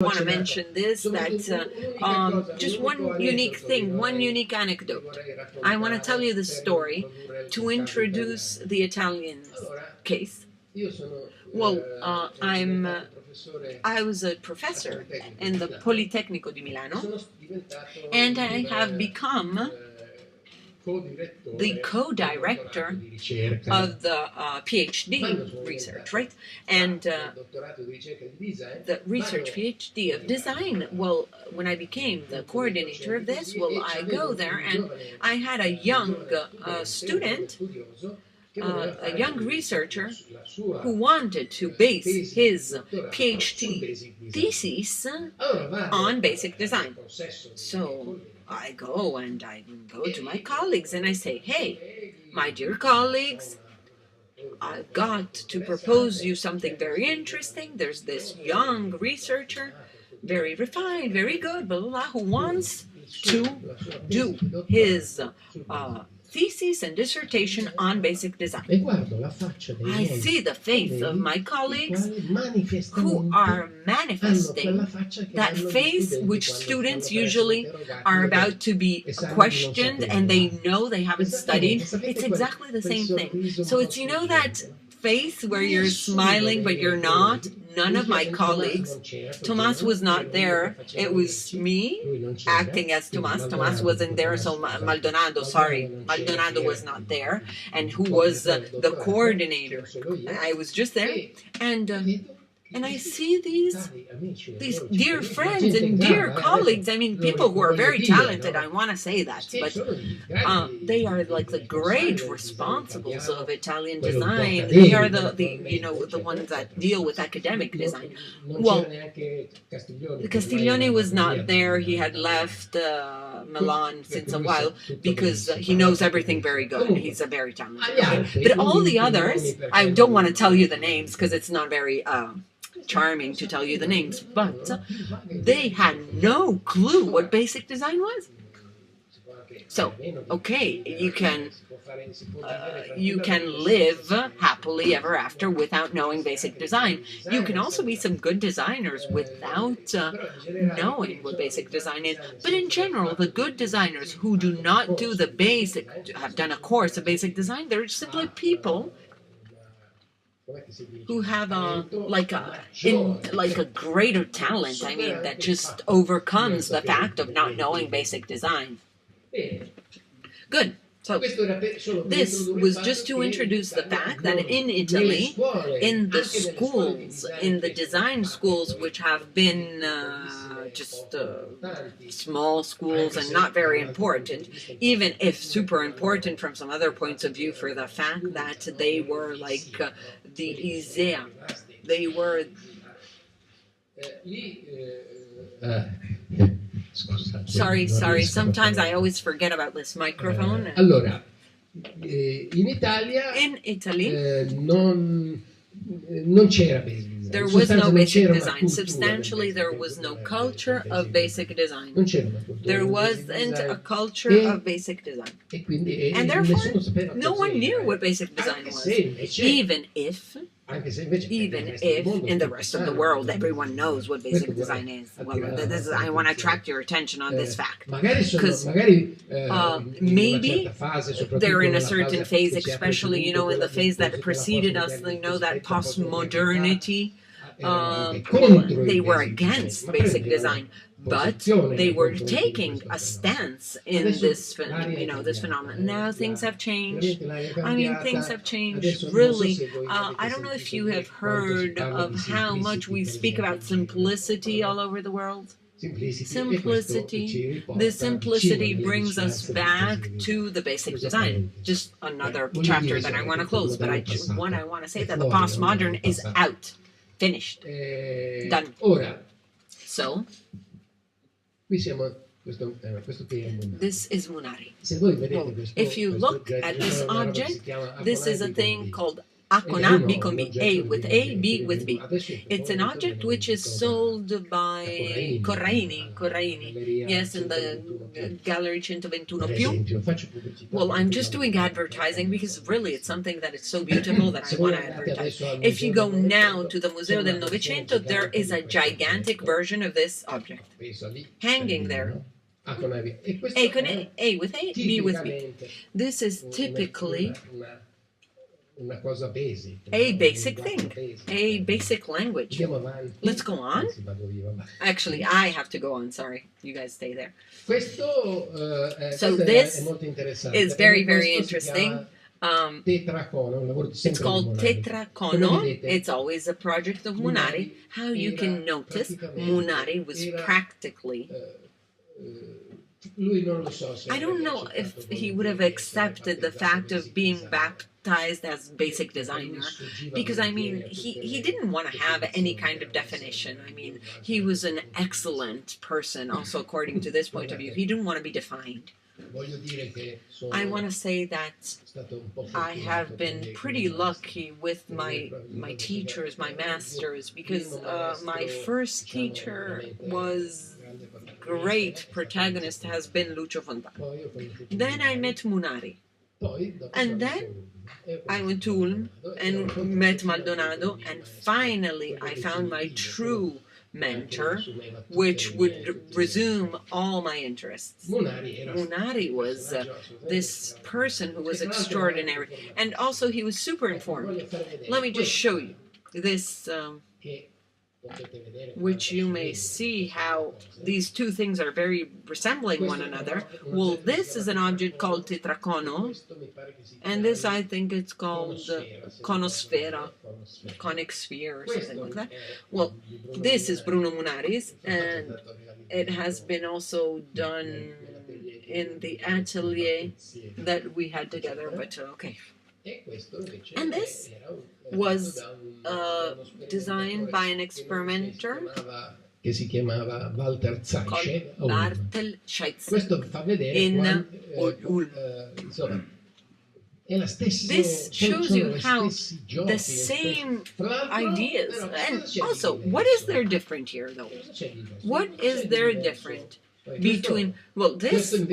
want to mention this, that just one unique thing, one unique anecdote. I want to tell you the story to introduce the Italian case. Well, I was a professor in the Politecnico di Milano, and I have become the co-director of the PhD research, right? And the research PhD of design, well, when I became the coordinator of this, well, I go there and I had a young student, a young researcher who wanted to base his PhD thesis on basic design. So I go to my colleagues and I say, hey, my dear colleagues, I've got to propose you something very interesting. There's this young researcher, very refined, very good, blah, blah, blah, who wants to do his thesis and dissertation on basic design. I see the face of my colleagues who are manifesting that face which students usually are about to be questioned and they know they haven't studied. It's exactly the same thing. So it's, you know, that face where you're smiling but you're not. None of my colleagues, Tomas was not there, it was me acting as Tomas. Tomas wasn't there, so Maldonado Maldonado was not there, and who was the coordinator. I was just there, and I see these dear friends and dear colleagues, I mean, people who are very talented, I want to say that, but they are like the great responsibles of Italian design. They are the ones that deal with academic design. Well, Castiglione was not there. He had left Milan since a while because he knows everything very good. He's a very talented. But all the others, I don't want to tell you the names because it's not very charming to tell you the names, but they had no clue what basic design was. So, okay, you can live happily ever after without knowing basic design. You can also be some good designers without knowing what basic design is. But in general, the good designers who do not do the basic, have done a course of basic design, they're simply people who have a greater talent, I mean, that just overcomes the fact of not knowing basic design. Good. So this was just to introduce the fact that in Italy, in the schools, in the design schools, which have been just small schools and not very important, even if super important from some other points of view, for the fact that they were like the ISEA. They were... Sorry, sometimes I always forget about this microphone. Allora, in Italy non c'era basic design. There was no basic design. Substantially, there was no culture of basic design. There wasn't a culture of basic design. And therefore, no one knew what basic design was. Even if in the rest of the world everyone knows what basic design is. Well, I want to attract your attention on this fact. Because maybe they're in a certain phase, especially, you know, in the phase that preceded us, you know, that postmodernity. They were against basic design, but they were taking a stance in this, this phenomenon. Now things have changed. I mean, things have changed, really. I don't know if you have heard of how much we speak about simplicity all over the world. Simplicity. The simplicity brings us back to the basic design. Just another chapter that I want to close, but I want to say that the postmodern is out. Finished. Done. So, this is Munari. Well, if you look at this object, this is a thing called A con A, B con B, A with A, B with B. It's an object which is sold by Corraini, yes, in the Gallery 121+. Well, I'm just doing advertising because really it's something that is so beautiful that I want to advertise. If you go now to the Museo del Novecento, there is a gigantic version of this object hanging there. A con A with A, B with B. This is typically a basic thing, a basic language. Let's go on. Actually, I have to go on, sorry. You guys stay there. So this is very, very interesting. It's called Tetracono. It's always a project of Munari. How you can notice Munari was practically... I don't know if he would have accepted the fact of being baptized as basic designer, because I mean he didn't want to have any kind of definition. I mean, he was an excellent person also according to this point of view. He didn't want to be defined. I want to say that I have been pretty lucky with my teachers, my masters, because my first teacher was great protagonist has been Lucio Fontana. Then I met Munari. And then I went to Ulm and met Maldonado, and finally I found my true mentor, which would resume all my interests. Munari was this person who was extraordinary, and also he was super informed. Let me just show you this, which you may see how these two things are very resembling one another. Well, this is an object called tetracono, and this I think it's called conosfera, conic sphere or something like that. Well, this is Bruno Munari's, and it has been also done in the atelier that we had together, but okay. And this was designed by an experimenter called Bartel Scheitzer in Ulm. This shows you how the same ideas, and also, what is there different here though? What is there different between, well, this is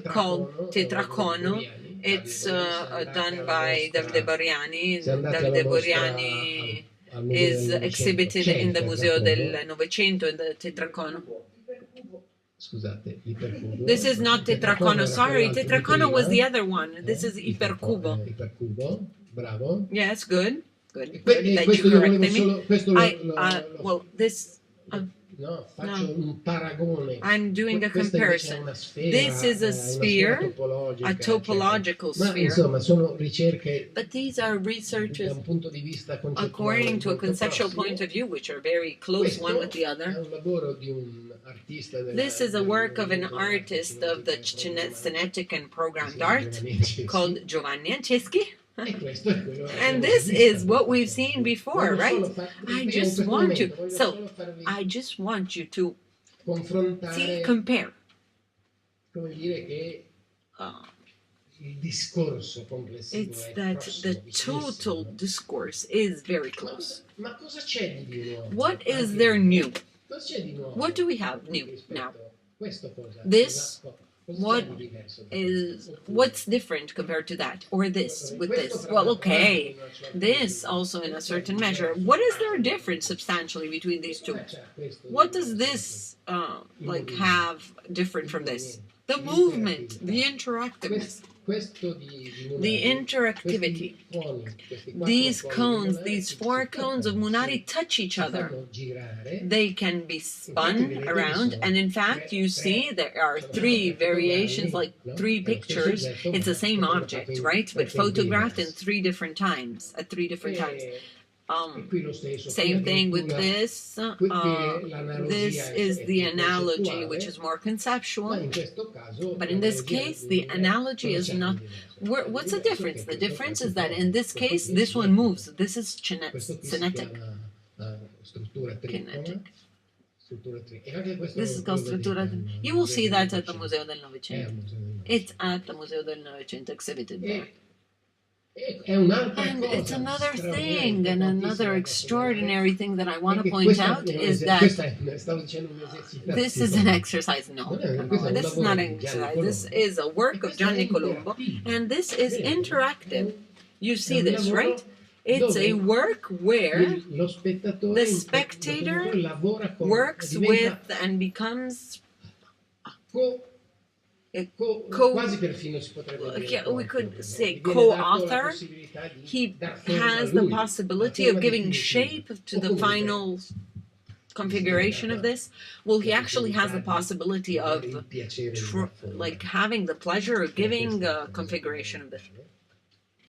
called tetracono. It's done by Davide Boriani. Davide Boriani is exhibited in the Museo del Novecento in the tetracono. This is not tetracono, sorry, tetracono was the other one. This is ipercubo. Yes, good that you corrected me. Well, this... No, I'm doing a comparison. This is a sphere, a topological sphere. But these are researches according to a conceptual point of view, which are very close one with the other. This is a work of an artist of the Cinetic and programmed art called Giovanni Anceschi. And this is what we've seen before, right? I just want you to see, compare. It's that the total discourse is very close. What is there new? What do we have new now? This. What's different compared to that, or this with this? Well, okay, this also in a certain measure. What is there a difference substantially between these two? What does this like have different from this? The movement, the interactiveness. The interactivity. These cones, these four cones of Munari touch each other. They can be spun around, and in fact, you see there are three variations, like three pictures. It's the same object, right? But photographed in three different times, at three different times. Same thing with this. This is the analogy, which is more conceptual. But in this case, the analogy is not... What's the difference? The difference is that in this case, this one moves. This is kinetic. This is called struttura. You will see that at the Museo del Novecento. It's at the Museo del Novecento, exhibited there. And it's another thing, and another extraordinary thing that I want to point out is that this is an exercise. No, this is not an exercise. This is a work of Gianni Colombo, and this is interactive. You see this, right? It's a work where the spectator works with and becomes we could say co-author. He has the possibility of giving shape to the final configuration of this. Well, he actually has the possibility of like having the pleasure of giving a configuration of this.